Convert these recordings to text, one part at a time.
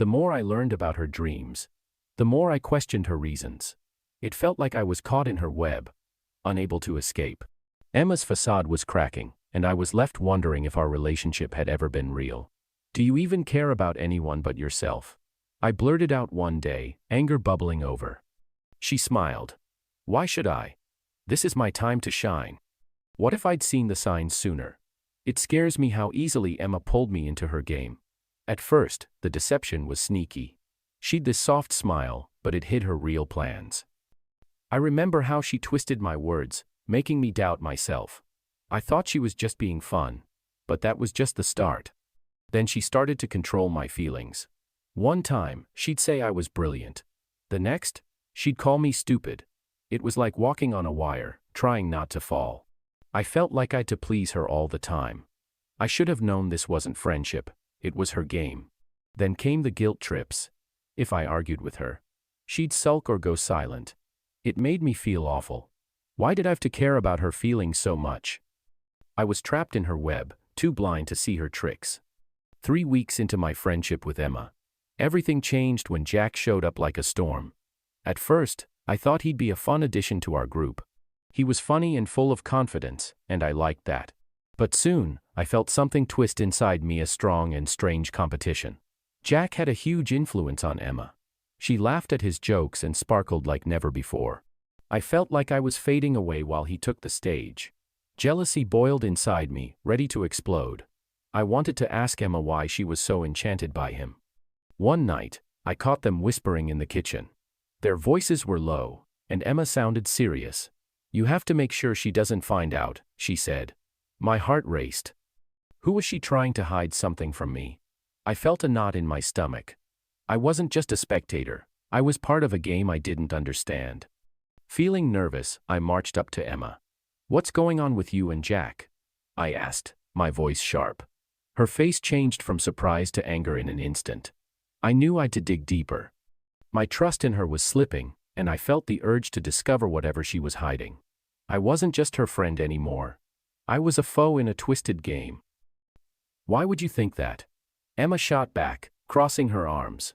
The more I learned about her dreams, the more I questioned her reasons. It felt like I was caught in her web, unable to escape. Emma's facade was cracking, and I was left wondering if our relationship had ever been real. "Do you even care about anyone but yourself?" I blurted out one day, anger bubbling over. She smiled. "Why should I? This is my time to shine." What if I'd seen the signs sooner? It scares me how easily Emma pulled me into her game. At first, the deception was sneaky. She'd this soft smile, but it hid her real plans. I remember how she twisted my words, making me doubt myself. I thought she was just being fun, but that was just the start. Then she started to control my feelings. One time, she'd say I was brilliant. The next, she'd call me stupid. It was like walking on a wire, trying not to fall. I felt like I had to please her all the time. I should have known this wasn't friendship, it was her game. Then came the guilt trips. If I argued with her, she'd sulk or go silent. It made me feel awful. Why did I have to care about her feelings so much? I was trapped in her web, too blind to see her tricks. 3 weeks into my friendship with Emma, everything changed when Jack showed up like a storm. At first, I thought he'd be a fun addition to our group. He was funny and full of confidence, and I liked that. But soon, I felt something twist inside me, a strong and strange competition. Jack had a huge influence on Emma. She laughed at his jokes and sparkled like never before. I felt like I was fading away while he took the stage. Jealousy boiled inside me, ready to explode. I wanted to ask Emma why she was so enchanted by him. One night, I caught them whispering in the kitchen. Their voices were low, and Emma sounded serious. "You have to make sure she doesn't find out," she said. My heart raced. Who was she trying to hide something from me? I felt a knot in my stomach. I wasn't just a spectator, I was part of a game I didn't understand. Feeling nervous, I marched up to Emma. "What's going on with you and Jack?" I asked, my voice sharp. Her face changed from surprise to anger in an instant. I knew I had to dig deeper. My trust in her was slipping, and I felt the urge to discover whatever she was hiding. I wasn't just her friend anymore. I was a foe in a twisted game. "Why would you think that?" Emma shot back, crossing her arms.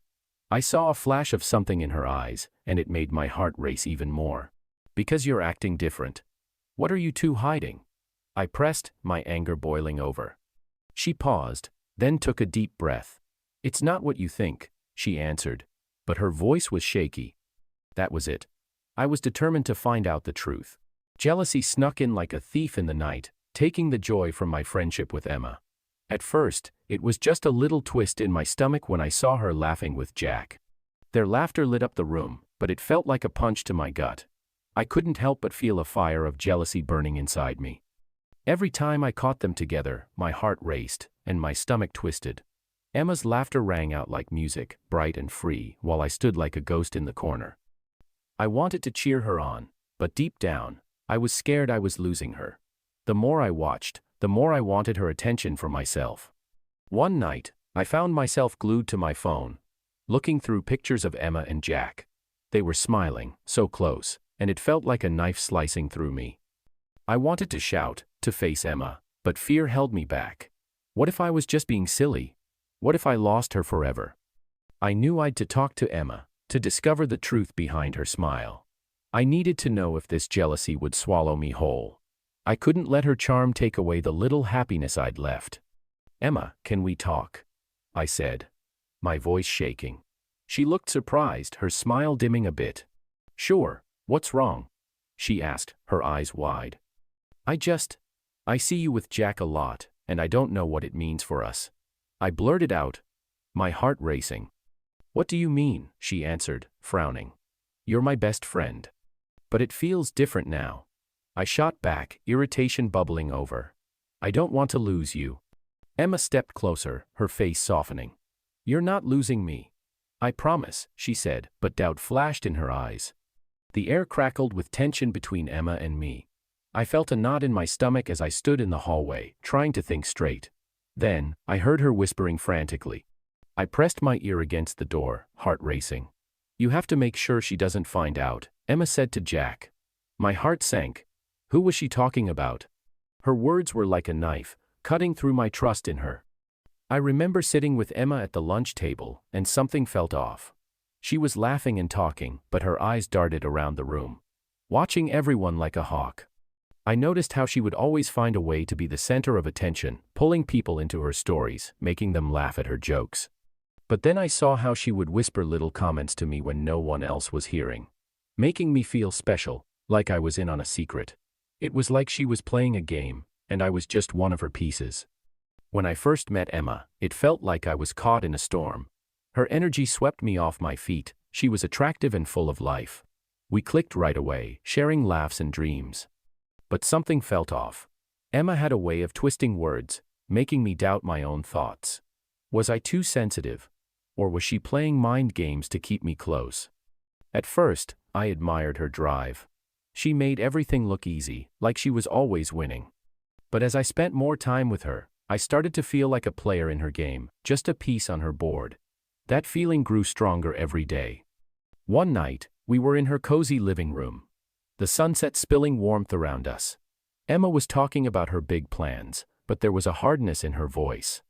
I saw a flash of something in her eyes, and it made my heart race even more. "Because you're acting different. What are you two hiding?" I pressed, my anger boiling over. She paused, then took a deep breath. "It's not what you think," she answered, but her voice was shaky. That was it. I was determined to find out the truth. Jealousy snuck in like a thief in the night, taking the joy from my friendship with Emma. At first, it was just a little twist in my stomach when I saw her laughing with Jack. Their laughter lit up the room, but it felt like a punch to my gut. I couldn't help but feel a fire of jealousy burning inside me. Every time I caught them together, my heart raced, and my stomach twisted. Emma's laughter rang out like music, bright and free, while I stood like a ghost in the corner. I wanted to cheer her on, but deep down, I was scared I was losing her. The more I watched, the more I wanted her attention for myself. One night, I found myself glued to my phone, looking through pictures of Emma and Jack. They were smiling, so close, and it felt like a knife slicing through me. I wanted to shout, to face Emma, but fear held me back. What if I was just being silly? What if I lost her forever? I knew I'd to talk to Emma, to discover the truth behind her smile. I needed to know if this jealousy would swallow me whole. I couldn't let her charm take away the little happiness I'd left. "Emma, can we talk?" I said, my voice shaking. She looked surprised, her smile dimming a bit. "Sure, what's wrong?" she asked, her eyes wide. I see you with Jack a lot, and I don't know what it means for us." I blurted out, my heart racing. "What do you mean?" she answered, frowning. "You're my best friend. But it feels different now." I shot back, irritation bubbling over. "I don't want to lose you." Emma stepped closer, her face softening. "You're not losing me. I promise," she said, but doubt flashed in her eyes. The air crackled with tension between Emma and me. I felt a knot in my stomach as I stood in the hallway, trying to think straight. Then, I heard her whispering frantically. I pressed my ear against the door, heart racing. "You have to make sure she doesn't find out," Emma said to Jack. My heart sank. Who was she talking about? Her words were like a knife, cutting through my trust in her. I remember sitting with Emma at the lunch table, and something felt off. She was laughing and talking, but her eyes darted around the room, watching everyone like a hawk. I noticed how she would always find a way to be the center of attention, pulling people into her stories, making them laugh at her jokes. But then I saw how she would whisper little comments to me when no one else was hearing, making me feel special, like I was in on a secret. It was like she was playing a game, and I was just one of her pieces. When I first met Emma, it felt like I was caught in a storm. Her energy swept me off my feet. She was attractive and full of life. We clicked right away, sharing laughs and dreams. But something felt off. Emma had a way of twisting words, making me doubt my own thoughts. Was I too sensitive? Or was she playing mind games to keep me close? At first, I admired her drive. She made everything look easy, like she was always winning. But as I spent more time with her, I started to feel like a player in her game, just a piece on her board. That feeling grew stronger every day. One night, we were in her cozy living room, the sunset spilling warmth around us. Emma was talking about her big plans, but there was a hardness in her voice.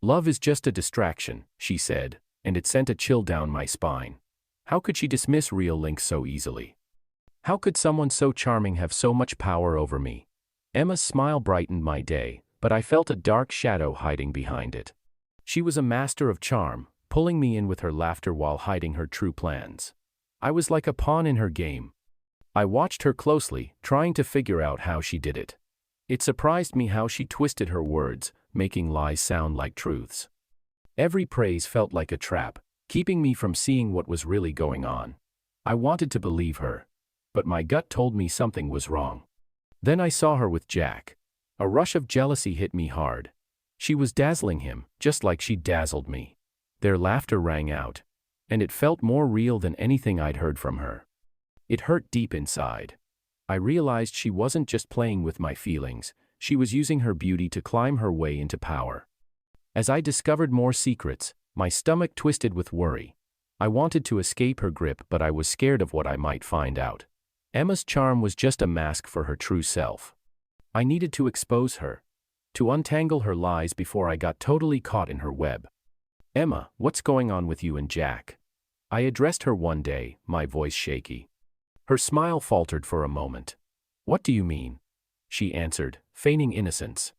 "Love is just a distraction," she said, and it sent a chill down my spine. How could she dismiss real links so easily? How could someone so charming have so much power over me? Emma's smile brightened my day, but I felt a dark shadow hiding behind it. She was a master of charm, pulling me in with her laughter while hiding her true plans. I was like a pawn in her game. I watched her closely, trying to figure out how she did it. It surprised me how she twisted her words, making lies sound like truths. Every praise felt like a trap, keeping me from seeing what was really going on. I wanted to believe her, but my gut told me something was wrong. Then I saw her with Jack. A rush of jealousy hit me hard. She was dazzling him, just like she dazzled me. Their laughter rang out, and it felt more real than anything I'd heard from her. It hurt deep inside. I realized she wasn't just playing with my feelings, she was using her beauty to climb her way into power. As I discovered more secrets, my stomach twisted with worry. I wanted to escape her grip, but I was scared of what I might find out. Emma's charm was just a mask for her true self. I needed to expose her, to untangle her lies before I got totally caught in her web. "Emma, what's going on with you and Jack?" I addressed her one day, my voice shaky. Her smile faltered for a moment. "What do you mean?" she answered, feigning innocence.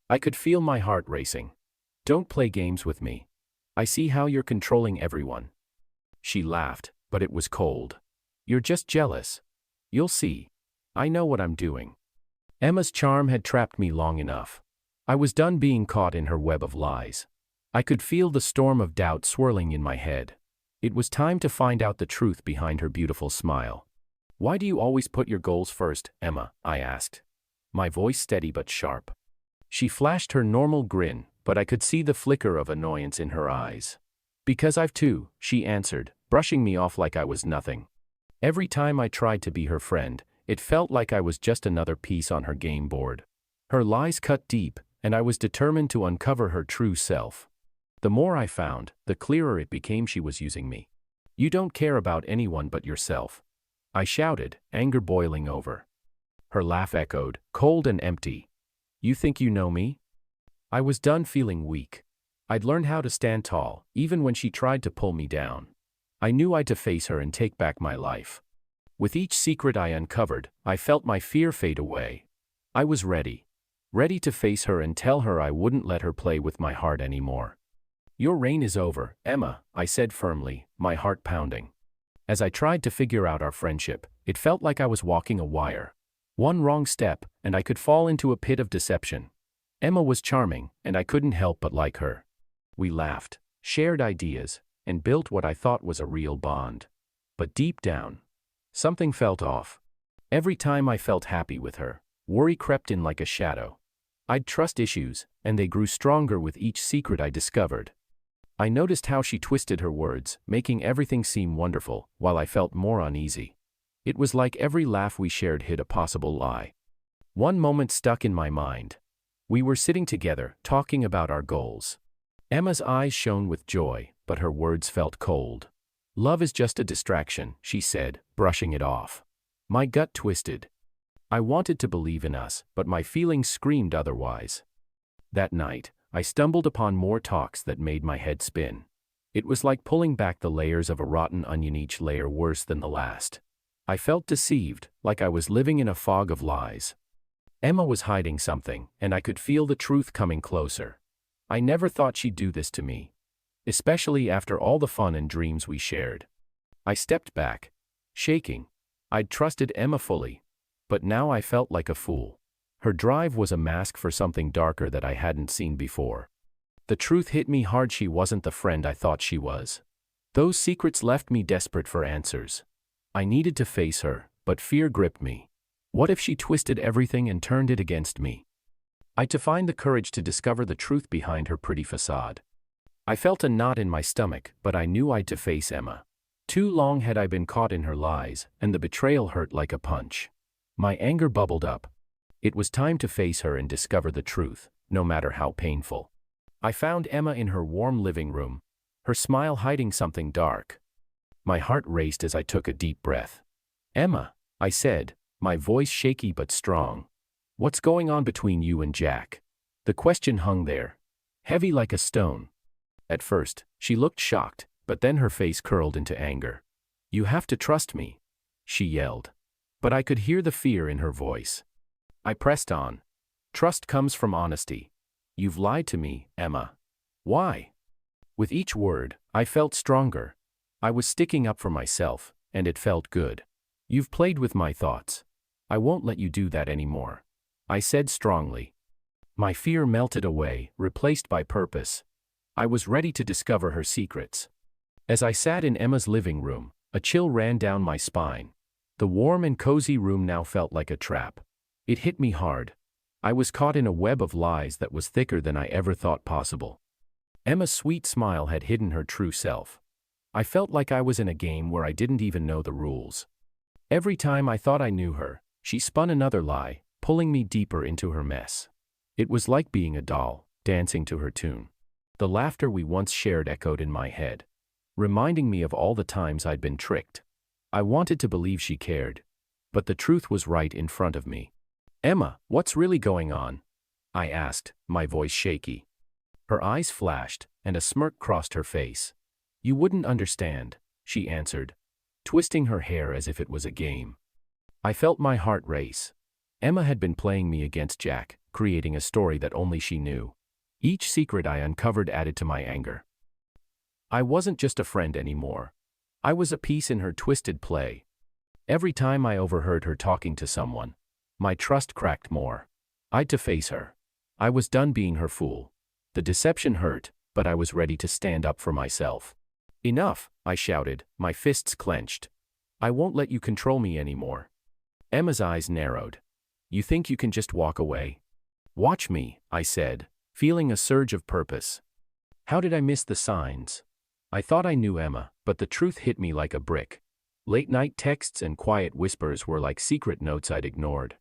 I could feel my heart racing. "Don't play games with me. I see how you're controlling everyone." She laughed, but it was cold. "You're just jealous. You'll see. I know what I'm doing." Emma's charm had trapped me long enough. I was done being caught in her web of lies. I could feel the storm of doubt swirling in my head. It was time to find out the truth behind her beautiful smile. "Why do you always put your goals first, Emma?" I asked, my voice steady but sharp. She flashed her normal grin, but I could see the flicker of annoyance in her eyes. "Because I've too," she answered, brushing me off like I was nothing. Every time I tried to be her friend, it felt like I was just another piece on her game board. Her lies cut deep, and I was determined to uncover her true self. The more I found, the clearer it became she was using me. "You don't care about anyone but yourself," I shouted, anger boiling over. Her laugh echoed, cold and empty. "You think you know me?" I was done feeling weak. I'd learned how to stand tall, even when she tried to pull me down. I knew I'd to face her and take back my life. With each secret I uncovered, I felt my fear fade away. I was ready. Ready to face her and tell her I wouldn't let her play with my heart anymore. "Your reign is over, Emma," I said firmly, my heart pounding. As I tried to figure out our friendship, it felt like I was walking a wire. One wrong step, and I could fall into a pit of deception. Emma was charming, and I couldn't help but like her. We laughed, shared ideas, and built what I thought was a real bond. But deep down, something felt off. Every time I felt happy with her, worry crept in like a shadow. I'd trust issues, and they grew stronger with each secret I discovered. I noticed how she twisted her words, making everything seem wonderful, while I felt more uneasy. It was like every laugh we shared hid a possible lie. One moment stuck in my mind. We were sitting together, talking about our goals. Emma's eyes shone with joy, but her words felt cold. "Love is just a distraction," she said, brushing it off. My gut twisted. I wanted to believe in us, but my feelings screamed otherwise. That night, I stumbled upon more talks that made my head spin. It was like pulling back the layers of a rotten onion, each layer worse than the last. I felt deceived, like I was living in a fog of lies. Emma was hiding something, and I could feel the truth coming closer. I never thought she'd do this to me, especially after all the fun and dreams we shared. I stepped back, shaking. I'd trusted Emma fully, but now I felt like a fool. Her drive was a mask for something darker that I hadn't seen before. The truth hit me hard. She wasn't the friend I thought she was. Those secrets left me desperate for answers. I needed to face her, but fear gripped me. What if she twisted everything and turned it against me? I had to find the courage to discover the truth behind her pretty facade. I felt a knot in my stomach, but I knew I'd to face Emma. Too long had I been caught in her lies, and the betrayal hurt like a punch. My anger bubbled up. It was time to face her and discover the truth, no matter how painful. I found Emma in her warm living room, her smile hiding something dark. My heart raced as I took a deep breath. "Emma," I said, my voice shaky but strong. "What's going on between you and Jack?" The question hung there, heavy like a stone. At first, she looked shocked, but then her face curled into anger. "You have to trust me," she yelled. But I could hear the fear in her voice. I pressed on. "Trust comes from honesty. You've lied to me, Emma." "Why?" With each word, I felt stronger. I was sticking up for myself, and it felt good. "You've played with my thoughts. I won't let you do that anymore," I said strongly. My fear melted away, replaced by purpose. I was ready to discover her secrets. As I sat in Emma's living room, a chill ran down my spine. The warm and cozy room now felt like a trap. It hit me hard. I was caught in a web of lies that was thicker than I ever thought possible. Emma's sweet smile had hidden her true self. I felt like I was in a game where I didn't even know the rules. Every time I thought I knew her, she spun another lie, pulling me deeper into her mess. It was like being a doll, dancing to her tune. The laughter we once shared echoed in my head, reminding me of all the times I'd been tricked. I wanted to believe she cared, but the truth was right in front of me. "Emma, what's really going on?" I asked, my voice shaky. Her eyes flashed, and a smirk crossed her face. "You wouldn't understand," she answered, twisting her hair as if it was a game. I felt my heart race. Emma had been playing me against Jack, creating a story that only she knew. Each secret I uncovered added to my anger. I wasn't just a friend anymore. I was a piece in her twisted play. Every time I overheard her talking to someone, my trust cracked more. I'd to face her. I was done being her fool. The deception hurt, but I was ready to stand up for myself. "Enough," I shouted, my fists clenched. "I won't let you control me anymore." Emma's eyes narrowed. "You think you can just walk away?" "Watch me," I said, feeling a surge of purpose. How did I miss the signs? I thought I knew Emma, but the truth hit me like a brick. Late-night texts and quiet whispers were like secret notes I'd ignored.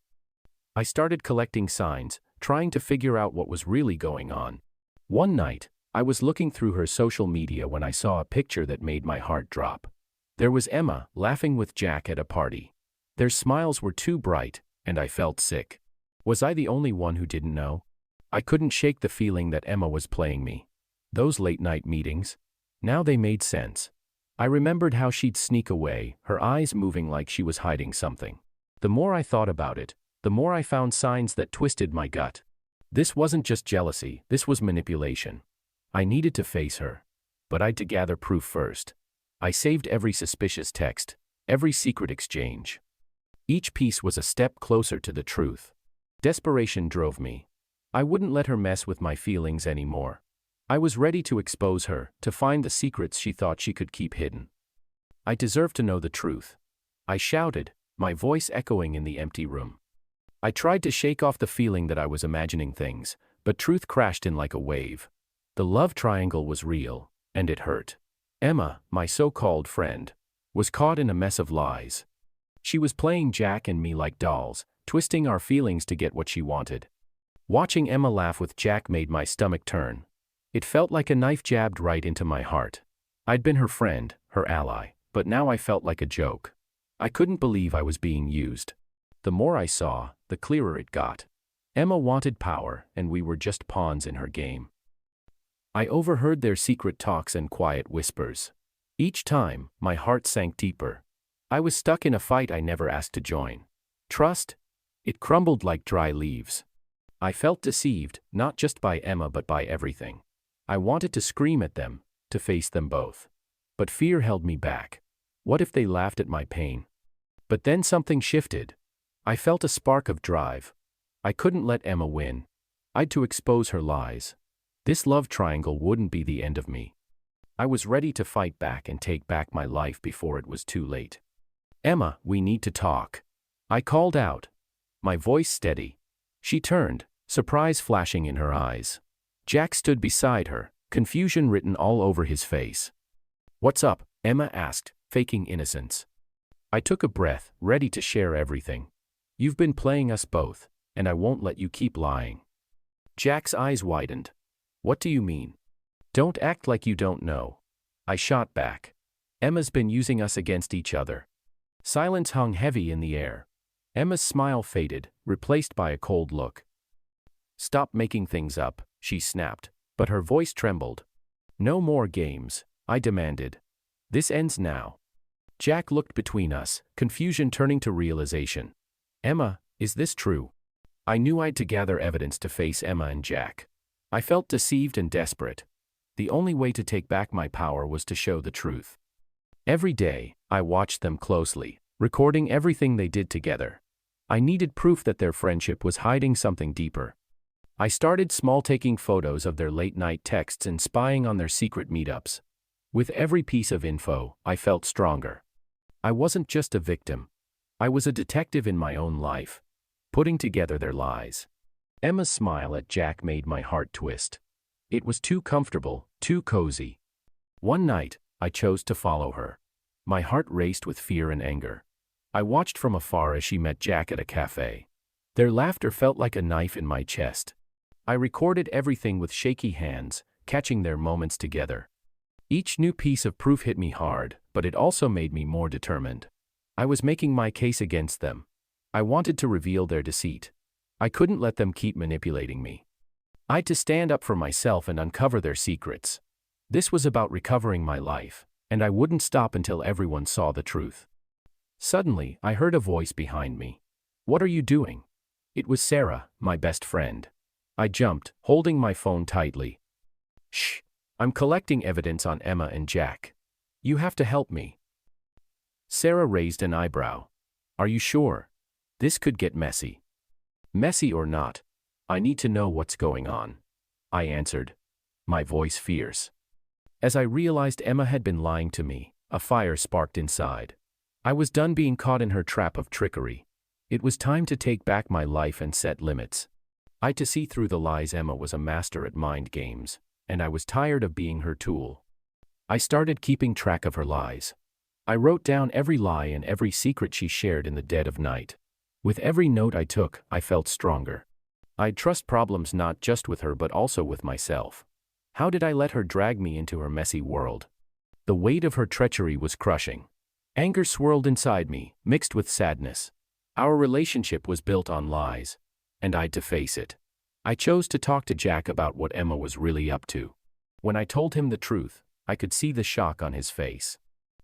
I started collecting signs, trying to figure out what was really going on. One night, I was looking through her social media when I saw a picture that made my heart drop. There was Emma, laughing with Jack at a party. Their smiles were too bright, and I felt sick. Was I the only one who didn't know? I couldn't shake the feeling that Emma was playing me. Those late-night meetings? Now they made sense. I remembered how she'd sneak away, her eyes moving like she was hiding something. The more I thought about it, the more I found signs that twisted my gut. This wasn't just jealousy, this was manipulation. I needed to face her, but I'd to gather proof first. I saved every suspicious text, every secret exchange. Each piece was a step closer to the truth. Desperation drove me. I wouldn't let her mess with my feelings anymore. I was ready to expose her, to find the secrets she thought she could keep hidden. I deserved to know the truth. I shouted, my voice echoing in the empty room. I tried to shake off the feeling that I was imagining things, but truth crashed in like a wave. The love triangle was real, and it hurt. Emma, my so-called friend, was caught in a mess of lies. She was playing Jack and me like dolls, twisting our feelings to get what she wanted. Watching Emma laugh with Jack made my stomach turn. It felt like a knife jabbed right into my heart. I'd been her friend, her ally, but now I felt like a joke. I couldn't believe I was being used. The more I saw, the clearer it got. Emma wanted power, and we were just pawns in her game. I overheard their secret talks and quiet whispers. Each time, my heart sank deeper. I was stuck in a fight I never asked to join. Trust? It crumbled like dry leaves. I felt deceived, not just by Emma but by everything. I wanted to scream at them, to face them both. But fear held me back. What if they laughed at my pain? But then something shifted. I felt a spark of drive. I couldn't let Emma win. I'd to expose her lies. This love triangle wouldn't be the end of me. I was ready to fight back and take back my life before it was too late. Emma, we need to talk. I called out, my voice steady. She turned, surprise flashing in her eyes. Jack stood beside her, confusion written all over his face. What's up? Emma asked, faking innocence. I took a breath, ready to share everything. You've been playing us both, and I won't let you keep lying. Jack's eyes widened. What do you mean? Don't act like you don't know. I shot back. Emma's been using us against each other. Silence hung heavy in the air. Emma's smile faded, replaced by a cold look. Stop making things up, she snapped, but her voice trembled. No more games, I demanded. This ends now. Jack looked between us, confusion turning to realization. Emma, is this true? I knew I'd to gather evidence to face Emma and Jack. I felt deceived and desperate. The only way to take back my power was to show the truth. Every day, I watched them closely, recording everything they did together. I needed proof that their friendship was hiding something deeper. I started small, taking photos of their late-night texts and spying on their secret meetups. With every piece of info, I felt stronger. I wasn't just a victim. I was a detective in my own life, putting together their lies. Emma's smile at Jack made my heart twist. It was too comfortable, too cozy. One night, I chose to follow her. My heart raced with fear and anger. I watched from afar as she met Jack at a cafe. Their laughter felt like a knife in my chest. I recorded everything with shaky hands, catching their moments together. Each new piece of proof hit me hard, but it also made me more determined. I was making my case against them. I wanted to reveal their deceit. I couldn't let them keep manipulating me. I'd to stand up for myself and uncover their secrets. This was about recovering my life, and I wouldn't stop until everyone saw the truth. Suddenly, I heard a voice behind me. What are you doing? It was Sarah, my best friend. I jumped, holding my phone tightly. Shh, I'm collecting evidence on Emma and Jack. You have to help me. Sarah raised an eyebrow. Are you sure? This could get messy. Messy or not, I need to know what's going on, I answered, my voice fierce. As I realized Emma had been lying to me, a fire sparked inside. I was done being caught in her trap of trickery. It was time to take back my life and set limits. I to see through the lies. Emma was a master at mind games, and I was tired of being her tool. I started keeping track of her lies. I wrote down every lie and every secret she shared in the dead of night. With every note I took, I felt stronger. I'd trust problems not just with her but also with myself. How did I let her drag me into her messy world? The weight of her treachery was crushing. Anger swirled inside me, mixed with sadness. Our relationship was built on lies, and I'd to face it. I chose to talk to Jack about what Emma was really up to. When I told him the truth, I could see the shock on his face.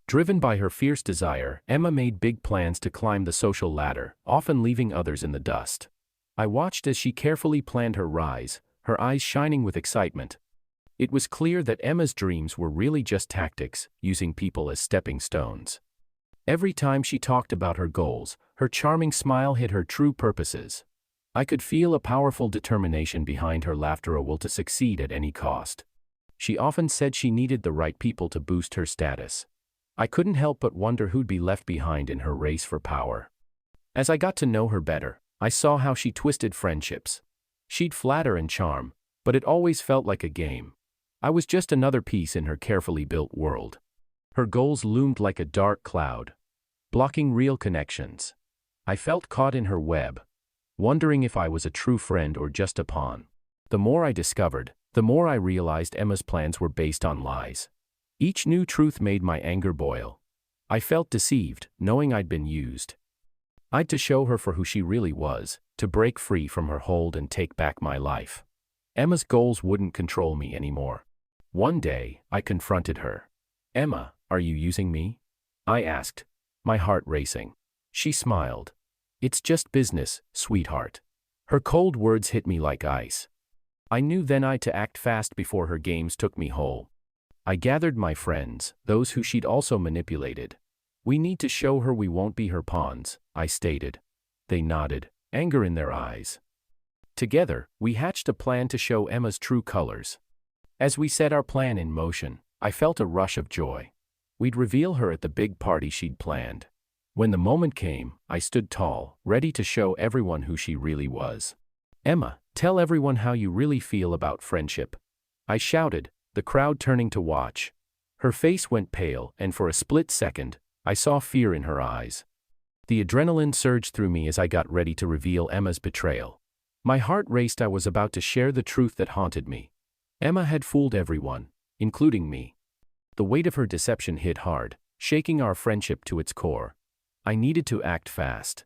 Driven by her fierce desire, Emma made big plans to climb the social ladder, often leaving others in the dust. I watched as she carefully planned her rise, her eyes shining with excitement. It was clear that Emma's dreams were really just tactics, using people as stepping stones. Every time she talked about her goals, her charming smile hid her true purposes. I could feel a powerful determination behind her laughter, a will to succeed at any cost. She often said she needed the right people to boost her status. I couldn't help but wonder who'd be left behind in her race for power. As I got to know her better, I saw how she twisted friendships. She'd flatter and charm, but it always felt like a game. I was just another piece in her carefully built world. Her goals loomed like a dark cloud, blocking real connections. I felt caught in her web, wondering if I was a true friend or just a pawn. The more I discovered, the more I realized Emma's plans were based on lies. Each new truth made my anger boil. I felt deceived, knowing I'd been used. I'd to show her for who she really was, to break free from her hold and take back my life. Emma's goals wouldn't control me anymore. One day, I confronted her. "Emma, are you using me?" I asked, my heart racing. She smiled. "It's just business, sweetheart." Her cold words hit me like ice. I knew then I had to act fast before her games took me whole. I gathered my friends, those who she'd also manipulated. "We need to show her we won't be her pawns," I stated. They nodded, anger in their eyes. Together, we hatched a plan to show Emma's true colors. As we set our plan in motion, I felt a rush of joy. We'd reveal her at the big party she'd planned. When the moment came, I stood tall, ready to show everyone who she really was. "Emma, tell everyone how you really feel about friendship," I shouted, the crowd turning to watch. Her face went pale, and for a split second, I saw fear in her eyes. The adrenaline surged through me as I got ready to reveal Emma's betrayal. My heart raced. I was about to share the truth that haunted me. Emma had fooled everyone, including me. The weight of her deception hit hard, shaking our friendship to its core. I needed to act fast.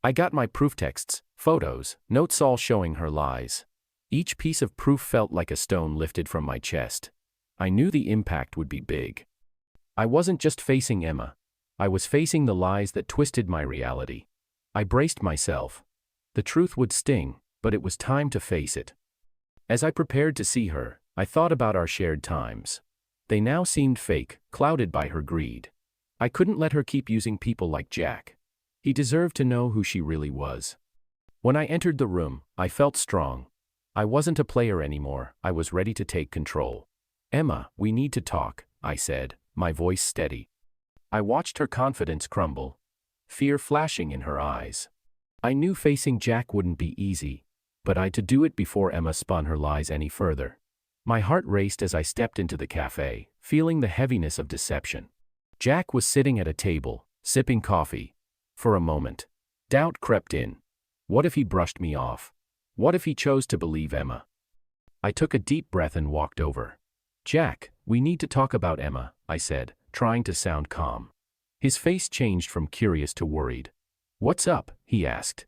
I got my proof texts, photos, notes, all showing her lies. Each piece of proof felt like a stone lifted from my chest. I knew the impact would be big. I wasn't just facing Emma. I was facing the lies that twisted my reality. I braced myself. The truth would sting, but it was time to face it. As I prepared to see her, I thought about our shared times. They now seemed fake, clouded by her greed. I couldn't let her keep using people like Jack. He deserved to know who she really was. When I entered the room, I felt strong. I wasn't a player anymore. I was ready to take control. "Emma, we need to talk," I said, my voice steady. I watched her confidence crumble, fear flashing in her eyes. I knew facing Jack wouldn't be easy, but I had to do it before Emma spun her lies any further. My heart raced as I stepped into the cafe, feeling the heaviness of deception. Jack was sitting at a table, sipping coffee. For a moment, doubt crept in. What if he brushed me off? What if he chose to believe Emma? I took a deep breath and walked over. "Jack, we need to talk about Emma," I said, trying to sound calm. His face changed from curious to worried. "What's up?" he asked.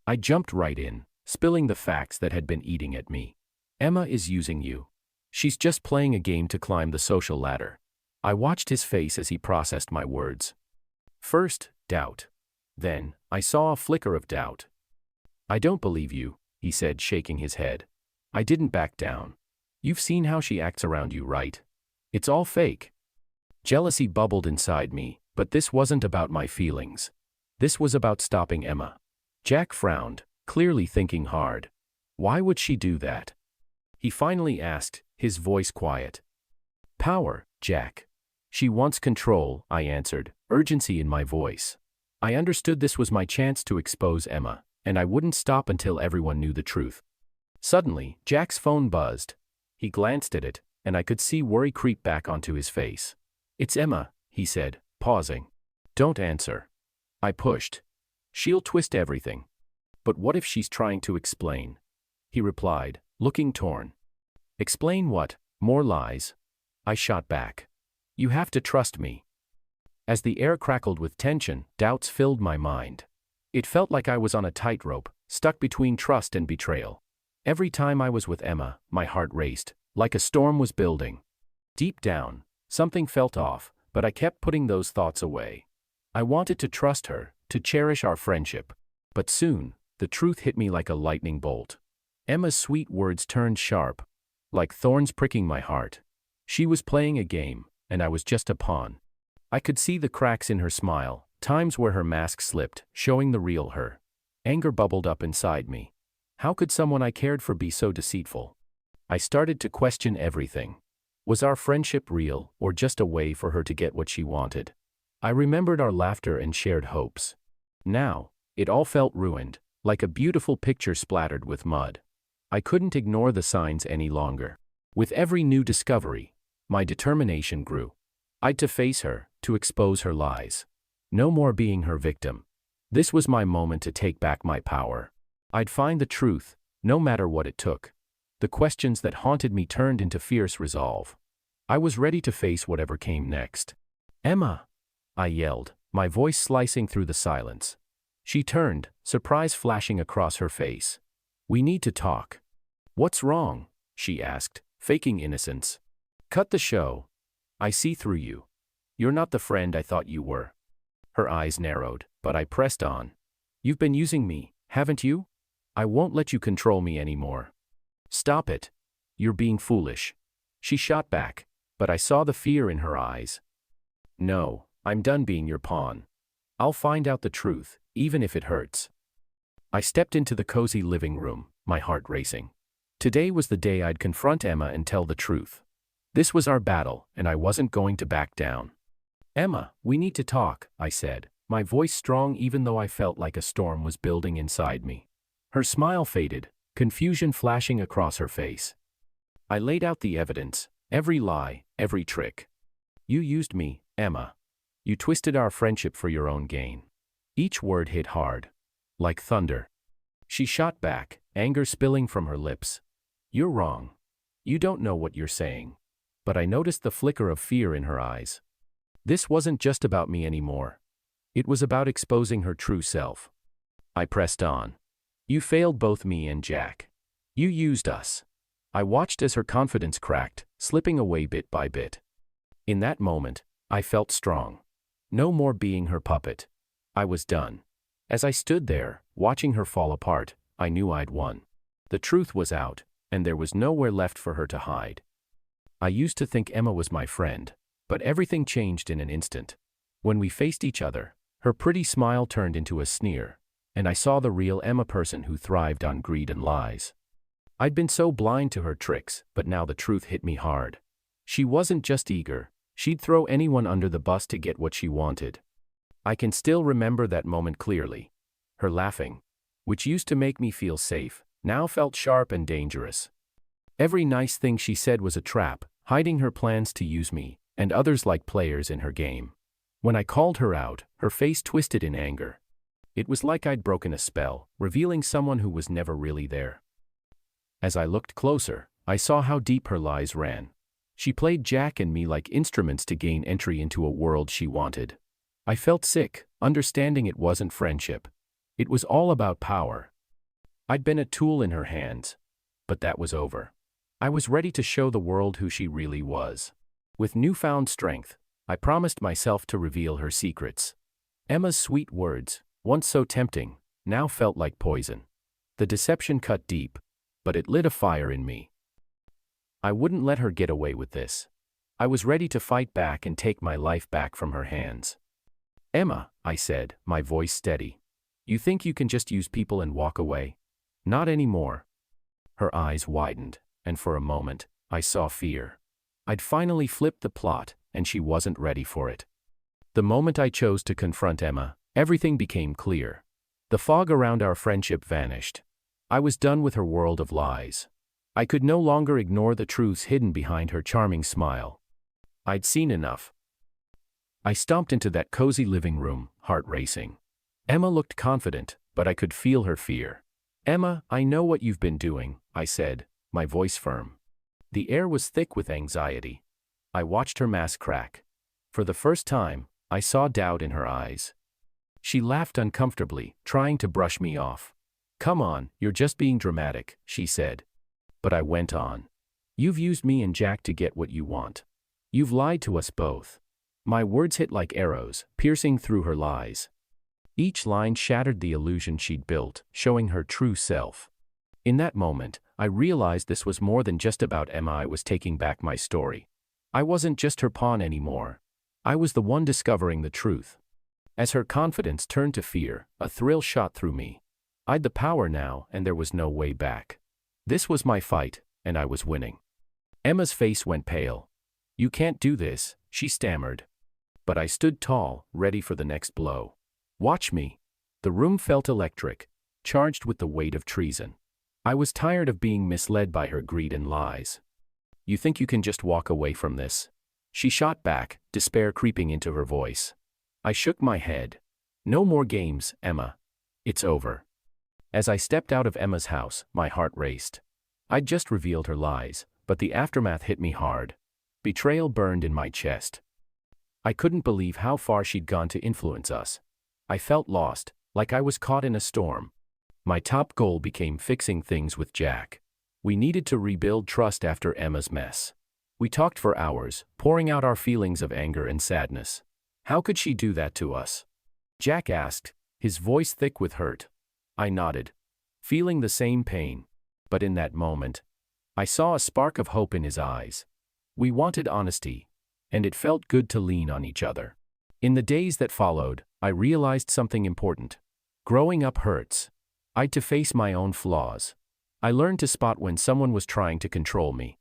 I jumped right in, spilling the facts that had been eating at me. "Emma is using you. She's just playing a game to climb the social ladder." I watched his face as he processed my words. First, doubt. Then, I saw a flicker of doubt. "I don't believe you," he said, shaking his head. I didn't back down. "You've seen how she acts around you, right? It's all fake." Jealousy bubbled inside me, but this wasn't about my feelings. This was about stopping Emma. Jack frowned, clearly thinking hard. Why would she do that? He finally asked, his voice quiet. "Power, Jack. She wants control," I answered, urgency in my voice. I understood this was my chance to expose Emma, and I wouldn't stop until everyone knew the truth. Suddenly, Jack's phone buzzed. He glanced at it, and I could see worry creep back onto his face. "It's Emma," he said, pausing. "Don't answer." I pushed. "She'll twist everything." "But what if she's trying to explain?" He replied, looking torn. "Explain what? More lies?" I shot back. "You have to trust me." As the air crackled with tension, doubts filled my mind. It felt like I was on a tightrope, stuck between trust and betrayal. Every time I was with Emma, my heart raced, like a storm was building. Deep down, something felt off, but I kept putting those thoughts away. I wanted to trust her, to cherish our friendship. But soon, the truth hit me like a lightning bolt. Emma's sweet words turned sharp, like thorns pricking my heart. She was playing a game, and I was just a pawn. I could see the cracks in her smile, times where her mask slipped, showing the real her. Anger bubbled up inside me. How could someone I cared for be so deceitful? I started to question everything. Was our friendship real, or just a way for her to get what she wanted? I remembered our laughter and shared hopes. Now, it all felt ruined, like a beautiful picture splattered with mud. I couldn't ignore the signs any longer. With every new discovery, my determination grew. I'd to face her, to expose her lies. No more being her victim. This was my moment to take back my power. I'd find the truth, no matter what it took. The questions that haunted me turned into fierce resolve. I was ready to face whatever came next. "Emma!" I yelled, my voice slicing through the silence. She turned, surprise flashing across her face. "We need to talk." "What's wrong?" she asked, faking innocence. Cut the show. I see through you. You're not the friend I thought you were. Her eyes narrowed, but I pressed on. You've been using me, haven't you? I won't let you control me anymore. Stop it. You're being foolish. She shot back, but I saw the fear in her eyes. No, I'm done being your pawn. I'll find out the truth, even if it hurts. I stepped into the cozy living room, my heart racing. Today was the day I'd confront Emma and tell the truth. This was our battle, and I wasn't going to back down. Emma, we need to talk, I said, my voice strong even though I felt like a storm was building inside me. Her smile faded, confusion flashing across her face. I laid out the evidence, every lie, every trick. You used me, Emma. You twisted our friendship for your own gain. Each word hit hard, like thunder. She shot back, anger spilling from her lips. You're wrong. You don't know what you're saying. But I noticed the flicker of fear in her eyes. This wasn't just about me anymore. It was about exposing her true self. I pressed on. You failed both me and Jack. You used us. I watched as her confidence cracked, slipping away bit by bit. In that moment, I felt strong. No more being her puppet. I was done. As I stood there, watching her fall apart, I knew I'd won. The truth was out, and there was nowhere left for her to hide. I used to think Emma was my friend, but everything changed in an instant. When we faced each other, her pretty smile turned into a sneer, and I saw the real Emma person who thrived on greed and lies. I'd been so blind to her tricks, but now the truth hit me hard. She wasn't just eager, she'd throw anyone under the bus to get what she wanted. I can still remember that moment clearly. Her laughing, which used to make me feel safe, now felt sharp and dangerous. Every nice thing she said was a trap, hiding her plans to use me, and others like players in her game. When I called her out, her face twisted in anger. It was like I'd broken a spell, revealing someone who was never really there. As I looked closer, I saw how deep her lies ran. She played Jack and me like instruments to gain entry into a world she wanted. I felt sick, understanding it wasn't friendship. It was all about power. I'd been a tool in her hands, but that was over. I was ready to show the world who she really was. With newfound strength, I promised myself to reveal her secrets. Emma's sweet words, once so tempting, now felt like poison. The deception cut deep, but it lit a fire in me. I wouldn't let her get away with this. I was ready to fight back and take my life back from her hands. Emma, I said, my voice steady. You think you can just use people and walk away? Not anymore. Her eyes widened, and for a moment, I saw fear. I'd finally flipped the plot, and she wasn't ready for it. The moment I chose to confront Emma, everything became clear. The fog around our friendship vanished. I was done with her world of lies. I could no longer ignore the truths hidden behind her charming smile. I'd seen enough. I stomped into that cozy living room, heart racing. Emma looked confident, but I could feel her fear. Emma, I know what you've been doing, I said, my voice firm. The air was thick with anxiety. I watched her mask crack. For the first time, I saw doubt in her eyes. She laughed uncomfortably, trying to brush me off. Come on, you're just being dramatic, she said. But I went on. You've used me and Jack to get what you want. You've lied to us both. My words hit like arrows, piercing through her lies. Each line shattered the illusion she'd built, showing her true self. In that moment, I realized this was more than just about Emma. I was taking back my story. I wasn't just her pawn anymore. I was the one discovering the truth. As her confidence turned to fear, a thrill shot through me. I'd the power now, and there was no way back. This was my fight, and I was winning. Emma's face went pale. You can't do this, she stammered. But I stood tall, ready for the next blow. Watch me. The room felt electric, charged with the weight of treason. I was tired of being misled by her greed and lies. You think you can just walk away from this? She shot back, despair creeping into her voice. I shook my head. No more games, Emma. It's over. As I stepped out of Emma's house, my heart raced. I'd just revealed her lies, but the aftermath hit me hard. Betrayal burned in my chest. I couldn't believe how far she'd gone to influence us. I felt lost, like I was caught in a storm. My top goal became fixing things with Jack. We needed to rebuild trust after Emma's mess. We talked for hours, pouring out our feelings of anger and sadness. How could she do that to us? Jack asked, his voice thick with hurt. I nodded, feeling the same pain. But in that moment, I saw a spark of hope in his eyes. We wanted honesty, and it felt good to lean on each other. In the days that followed, I realized something important. Growing up hurts. I had to face my own flaws. I learned to spot when someone was trying to control me.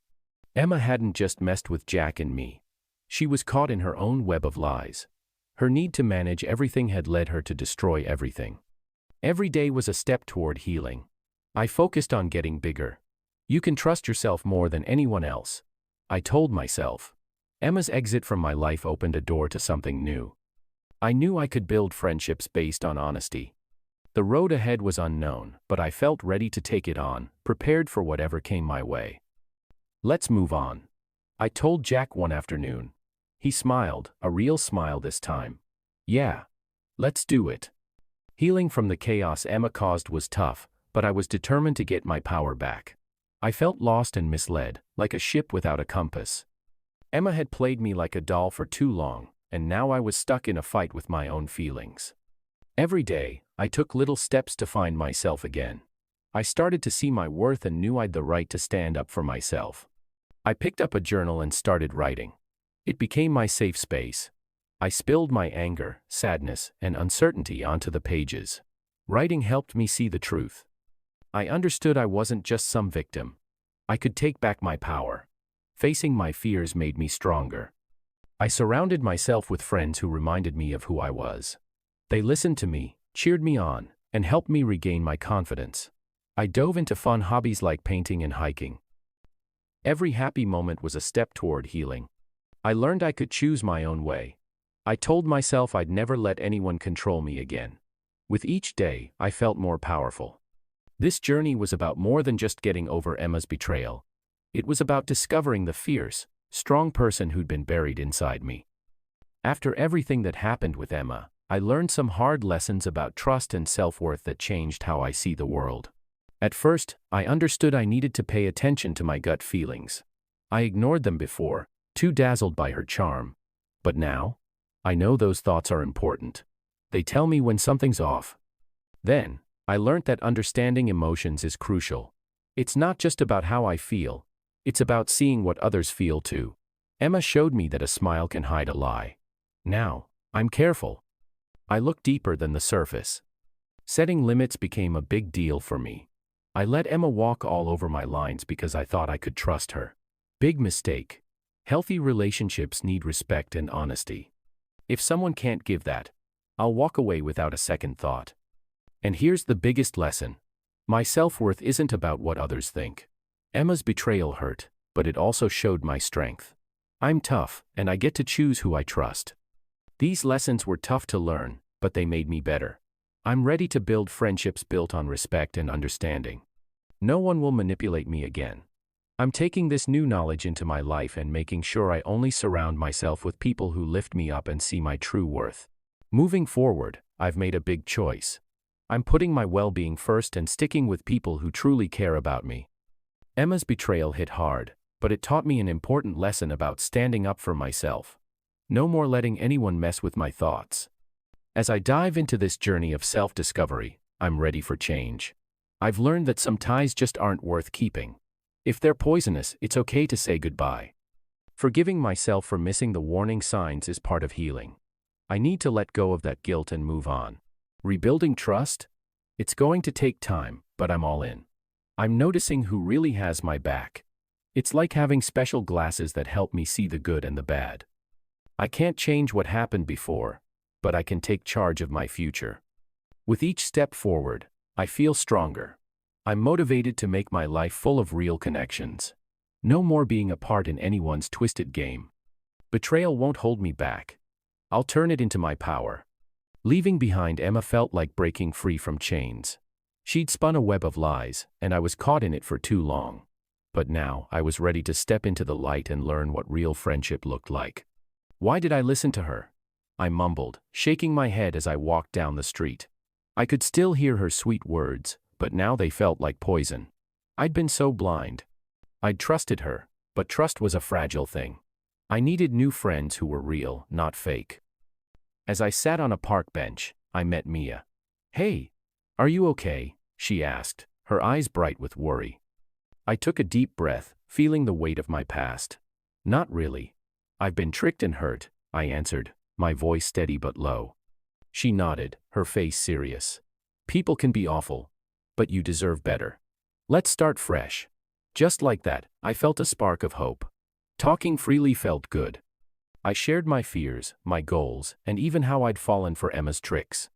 Emma hadn't just messed with Jack and me. She was caught in her own web of lies. Her need to manage everything had led her to destroy everything. Every day was a step toward healing. I focused on getting bigger. You can trust yourself more than anyone else, I told myself. Emma's exit from my life opened a door to something new. I knew I could build friendships based on honesty. The road ahead was unknown, but I felt ready to take it on, prepared for whatever came my way. Let's move on, I told Jack one afternoon. He smiled, a real smile this time. Yeah, let's do it. Healing from the chaos Emma caused was tough, but I was determined to get my power back. I felt lost and misled, like a ship without a compass. Emma had played me like a doll for too long, and now I was stuck in a fight with my own feelings. Every day, I took little steps to find myself again. I started to see my worth and knew I'd the right to stand up for myself. I picked up a journal and started writing. It became my safe space. I spilled my anger, sadness, and uncertainty onto the pages. Writing helped me see the truth. I understood I wasn't just some victim. I could take back my power. Facing my fears made me stronger. I surrounded myself with friends who reminded me of who I was. They listened to me, cheered me on, and helped me regain my confidence. I dove into fun hobbies like painting and hiking. Every happy moment was a step toward healing. I learned I could choose my own way. I told myself I'd never let anyone control me again. With each day, I felt more powerful. This journey was about more than just getting over Emma's betrayal. It was about discovering the fierce, strong person who'd been buried inside me. After everything that happened with Emma, I learned some hard lessons about trust and self-worth that changed how I see the world. At first, I understood I needed to pay attention to my gut feelings. I ignored them before, too dazzled by her charm. But now, I know those thoughts are important. They tell me when something's off. Then, I learned that understanding emotions is crucial. It's not just about how I feel. It's about seeing what others feel too. Emma showed me that a smile can hide a lie. Now, I'm careful. I look deeper than the surface. Setting limits became a big deal for me. I let Emma walk all over my lines because I thought I could trust her. Big mistake. Healthy relationships need respect and honesty. If someone can't give that, I'll walk away without a second thought. And here's the biggest lesson. My self-worth isn't about what others think. Emma's betrayal hurt, but it also showed my strength. I'm tough, and I get to choose who I trust. These lessons were tough to learn, but they made me better. I'm ready to build friendships built on respect and understanding. No one will manipulate me again. I'm taking this new knowledge into my life and making sure I only surround myself with people who lift me up and see my true worth. Moving forward, I've made a big choice. I'm putting my well-being first and sticking with people who truly care about me. Emma's betrayal hit hard, but it taught me an important lesson about standing up for myself. No more letting anyone mess with my thoughts. As I dive into this journey of self-discovery, I'm ready for change. I've learned that some ties just aren't worth keeping. If they're poisonous, it's okay to say goodbye. Forgiving myself for missing the warning signs is part of healing. I need to let go of that guilt and move on. Rebuilding trust? It's going to take time, but I'm all in. I'm noticing who really has my back. It's like having special glasses that help me see the good and the bad. I can't change what happened before, but I can take charge of my future. With each step forward, I feel stronger. I'm motivated to make my life full of real connections. No more being a part in anyone's twisted game. Betrayal won't hold me back. I'll turn it into my power. Leaving behind Emma felt like breaking free from chains. She'd spun a web of lies, and I was caught in it for too long. But now, I was ready to step into the light and learn what real friendship looked like. Why did I listen to her? I mumbled, shaking my head as I walked down the street. I could still hear her sweet words, but now they felt like poison. I'd been so blind. I'd trusted her, But trust was a fragile thing. I needed new friends who were real, not fake. As I sat on a park bench, I met Mia. "Hey, are you okay?" she asked, her eyes bright with worry. I took a deep breath, feeling the weight of my past. "Not really. I've been tricked and hurt," I answered, my voice steady but low. She nodded, her face serious. "People can be awful, but you deserve better. Let's start fresh." Just like that, I felt a spark of hope. Talking freely felt good. I shared my fears, my goals, and even how I'd fallen for Emma's tricks.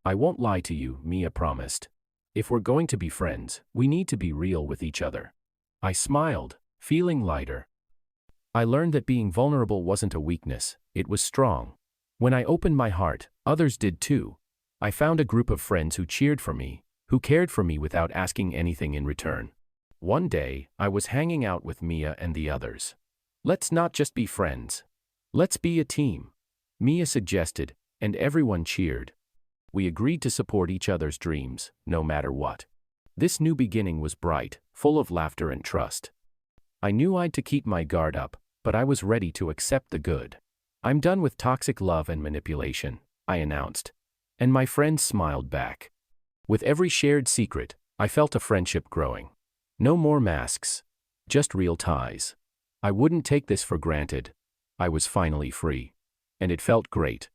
"I won't lie to you," Mia promised. "If we're going to be friends, we need to be real with each other." I smiled, feeling lighter. I learned that being vulnerable wasn't a weakness, it was strong. When I opened my heart, others did too. I found a group of friends who cheered for me, who cared for me without asking anything in return. One day, I was hanging out with Mia and the others. "Let's not just be friends. Let's be a team," Mia suggested, and everyone cheered. We agreed to support each other's dreams, no matter what. This new beginning was bright, full of laughter and trust. I knew I'd to keep my guard up, but I was ready to accept the good. "I'm done with toxic love and manipulation," I announced, and my friends smiled back. With every shared secret, I felt a friendship growing. No more masks, just real ties. I wouldn't take this for granted. I was finally free. And it felt great.